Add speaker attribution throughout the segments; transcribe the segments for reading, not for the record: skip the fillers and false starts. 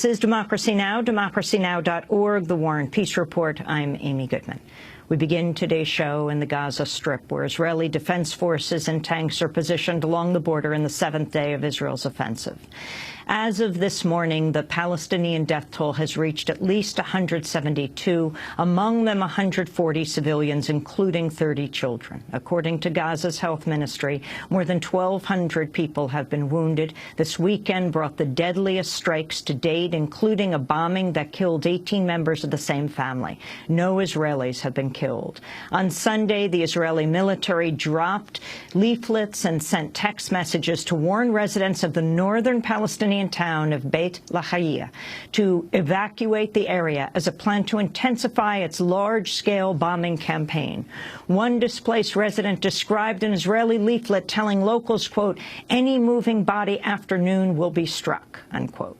Speaker 1: This is Democracy Now!, democracynow.org, The War and Peace Report. I'm Amy Goodman. We begin today's show in the Gaza Strip, where Israeli defense forces and tanks are positioned along the border in the seventh day of Israel's offensive. As of this morning, the Palestinian death toll has reached at least 172, among them 140 civilians, including 30 children. According to Gaza's health ministry, more than 1,200 people have been wounded. This weekend brought the deadliest strikes to date, including a bombing that killed 18 members of the same family. No Israelis have been killed. On Sunday, the Israeli military dropped leaflets and sent text messages to warn residents of the northern Palestinian town of Beit Lahia to evacuate the area as a plan to intensify its large-scale bombing campaign. One displaced resident described an Israeli leaflet telling locals, quote, "Any moving body after noon will be struck," unquote.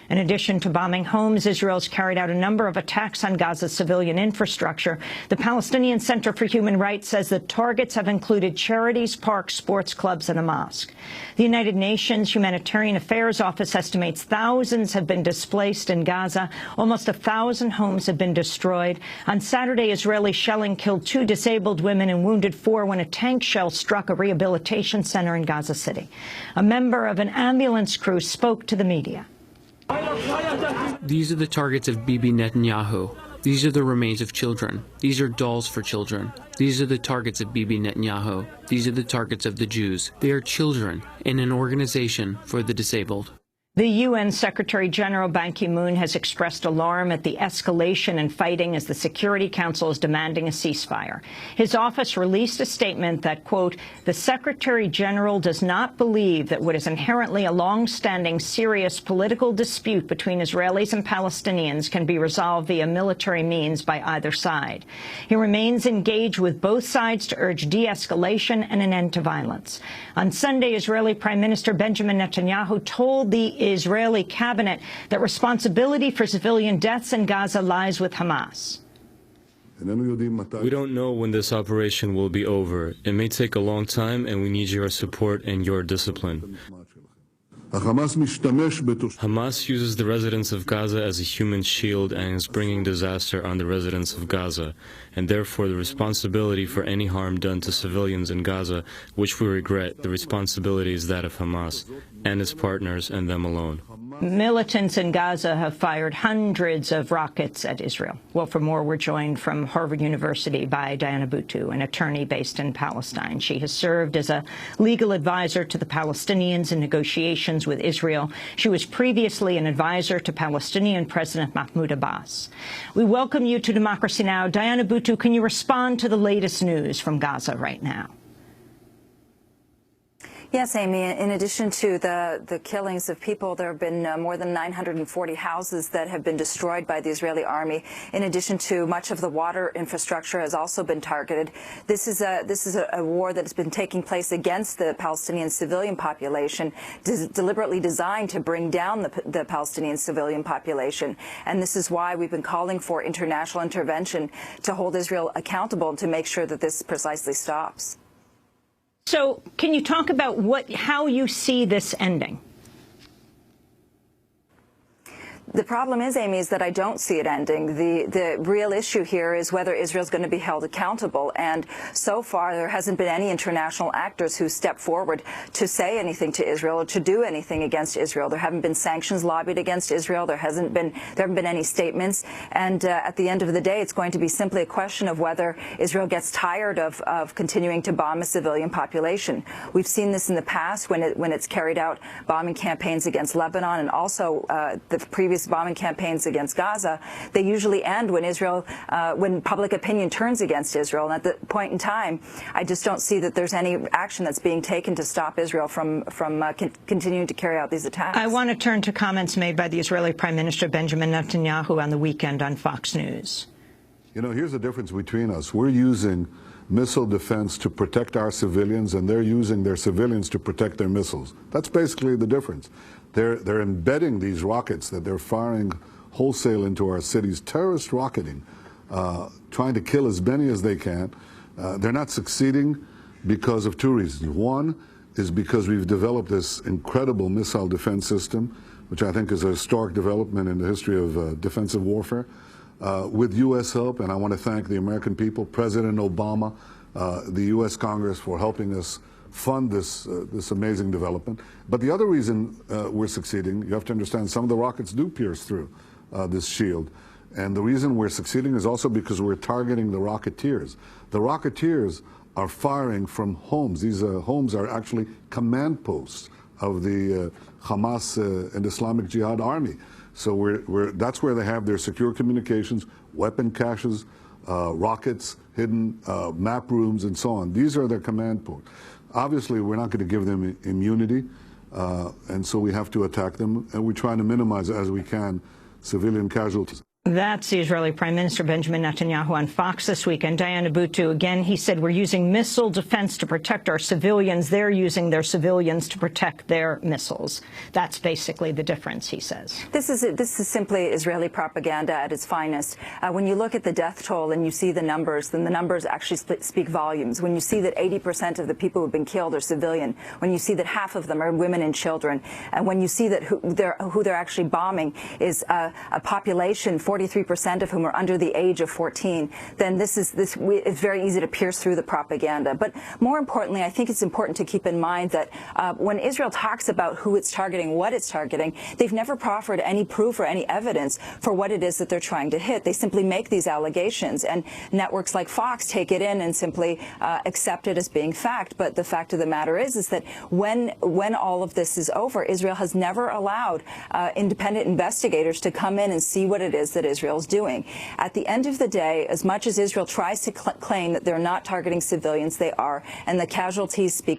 Speaker 1: In addition to bombing homes, Israel's carried out a number of attacks on Gaza's civilian infrastructure. The Palestinian Center for Human Rights says the targets have included charities, parks, sports clubs, and a mosque. The United Nations Humanitarian Affairs Office estimates thousands have been displaced in Gaza. Almost 1,000 homes have been destroyed. On Saturday, Israeli shelling killed 2 disabled women and wounded 4 when a tank shell struck a rehabilitation center in Gaza City. A member of an ambulance crew spoke to the media.
Speaker 2: These are the targets of Bibi Netanyahu. These are the remains of children. These are dolls for children. These are the targets of Bibi Netanyahu. These are the targets of the Jews. They are children in an organization for the disabled.
Speaker 1: The UN Secretary-General Ban Ki-moon has expressed alarm at the escalation in fighting as the Security Council is demanding a ceasefire. His office released a statement that, quote, "The Secretary-General does not believe that what is inherently a long-standing serious political dispute between Israelis and Palestinians can be resolved via military means by either side. He remains engaged with both sides to urge de-escalation and an end to violence." On Sunday, Israeli Prime Minister Benjamin Netanyahu told the Israeli cabinet that responsibility for civilian deaths in Gaza lies with Hamas.
Speaker 3: We don't know when this operation will be over. It may take a long time, and we need your support and your discipline. Hamas uses the residents of Gaza as a human shield and is bringing disaster on the residents of Gaza, and therefore the responsibility for any harm done to civilians in Gaza, which we regret, the responsibility is that of Hamas and its partners and them alone.
Speaker 1: Militants in Gaza have fired hundreds of rockets at Israel. Well, for more, we're joined from Harvard University by Diana Buttu, an attorney based in Palestine. She has served as a legal advisor to the Palestinians in negotiations with Israel. She was previously an advisor to Palestinian President Mahmoud Abbas. We welcome you to Democracy Now! Diana Buttu, can you respond to the latest news from Gaza right now?
Speaker 4: Yes, Amy. In addition to the killings of people, there have been more than 940 houses that have been destroyed by the Israeli army. In addition to much of the water infrastructure has also been targeted. This is a war that has been taking place against the Palestinian civilian population, deliberately designed to bring down the Palestinian civilian population. And this is why we've been calling for international intervention to hold Israel accountable and to make sure that this precisely stops.
Speaker 1: So can you talk about how you see this ending?
Speaker 4: The problem is, Amy, is that I don't see it ending. The real issue here is whether Israel's going to be held accountable. And so far, there hasn't been any international actors who stepped forward to say anything to Israel or to do anything against Israel. There haven't been sanctions lobbied against Israel. There haven't been any statements. And at the end of the day, it's going to be simply a question of whether Israel gets tired of continuing to bomb a civilian population. We've seen this in the past when it's carried out bombing campaigns against Lebanon and also the previous bombing campaigns against Gaza. They usually end when when public opinion turns against Israel. And at that point in time, I just don't see that there's any action that's being taken to stop Israel from continuing to carry out these attacks.
Speaker 1: I want to turn to comments made by the Israeli Prime Minister Benjamin Netanyahu on the weekend on Fox News.
Speaker 5: You know, here's the difference between us. We're using missile defense to protect our civilians, and they're using their civilians to protect their missiles. That's basically the difference. They're embedding these rockets that they're firing wholesale into our cities, terrorist rocketing, trying to kill as many as they can. They're not succeeding because of 2 reasons. One is because we've developed this incredible missile defense system which I think is a historic development in the history of defensive warfare, with U.S. help. And I want to thank the American people, President Obama, the U.S. Congress for helping us fund this amazing development. But the other reason we're succeeding, you have to understand, some of the rockets do pierce through this shield. And the reason we're succeeding is also because we're targeting the rocketeers. The rocketeers are firing from homes. These homes are actually command posts of the Hamas and Islamic Jihad army. So that's where they have their secure communications, weapon caches, rockets, hidden map rooms, and so on. These are their command posts. Obviously, we're not going to give them immunity, and so we have to attack them, and we're trying to minimize, as we can, civilian casualties.
Speaker 1: That's the Israeli Prime Minister Benjamin Netanyahu on Fox this week. And Diana Buttu, again, he said we're using missile defense to protect our civilians. They're using their civilians to protect their missiles. That's basically the difference, he says.
Speaker 4: This is simply Israeli propaganda at its finest. When you look at the death toll and you see the numbers, then the numbers actually speak volumes. When you see that 80% of the people who've been killed are civilian, when you see that half of them are women and children, and when you see that who they're actually bombing is a population 43% of whom are under the age of 14, then it's very easy to pierce through the propaganda. But more importantly, I think it's important to keep in mind that when Israel talks about who it's targeting, what it's targeting, they've never proffered any proof or any evidence for what it is that they're trying to hit. They simply make these allegations, and networks like Fox take it in and simply accept it as being fact. But the fact of the matter is that when all of this is over, Israel has never allowed independent investigators to come in and see what it is that Israel's doing. At the end of the day, as much as Israel tries to claim that they're not targeting civilians, they are, and the casualties speak